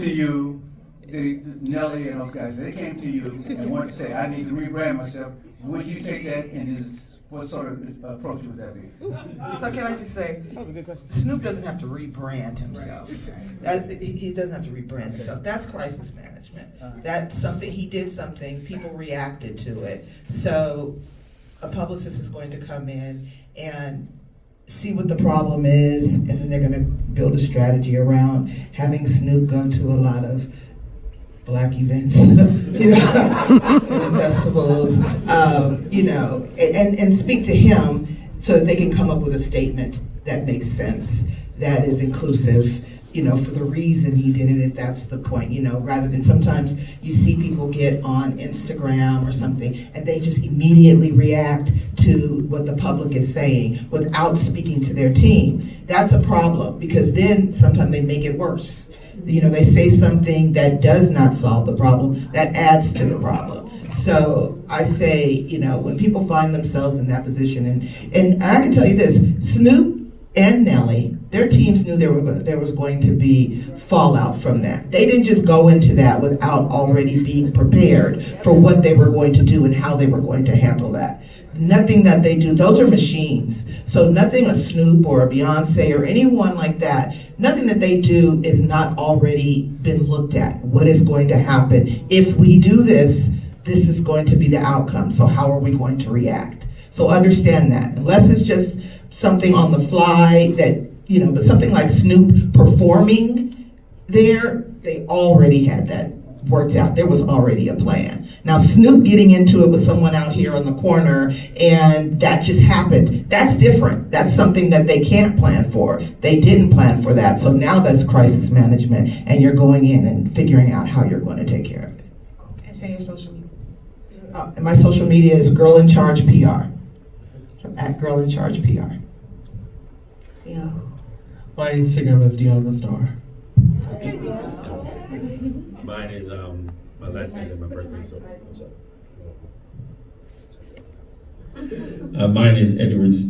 to you, Nelly and those guys, they came to you and wanted to say, I need to rebrand myself, would you take that and what sort of approach would that be? So can I just say, That was a good question. Snoop doesn't have to rebrand himself. He doesn't have to rebrand himself. That's crisis management. That's something, he did something, people reacted to it. So a publicist is going to come in and see what the problem is, and then they're going to build a strategy around having Snoop go to a lot of Black events, you know, festivals, you know, and speak to him so that they can come up with a statement that makes sense, that is inclusive, you know, for the reason he did it, if that's the point, you know, rather than sometimes you see people get on Instagram or something and they just immediately react to what the public is saying without speaking to their team. That's a problem, because then sometimes they make it worse. You know, they say something that does not solve the problem, that adds to the problem. So I say, you know, when people find themselves in that position, and I can tell you this, Snoop and Nelly, their teams knew there was going to be fallout from that. They didn't just go into that without already being prepared for what they were going to do and how they were going to handle that. Nothing that they do, those are machines. So nothing a Snoop or a Beyonce or anyone like that, nothing that they do is not already been looked at. What is going to happen? If we do this, this is going to be the outcome. So how are we going to react? So understand that. Unless it's just something on the fly that, you know, but something like Snoop performing there, they already had that worked out. There was already a plan. Now Snoop getting into it with someone out here on the corner and that just happened, that's different. That's something that they can't plan for. They didn't plan for that. So now that's crisis management, and you're going in and figuring out how you're going to take care of it. And say your social media. And my social media is Girl in Charge PR. So at Girl in Charge PR. Yeah. My Instagram is Dion the Star. Mine is my last name and my first name. So, mine is Edwards.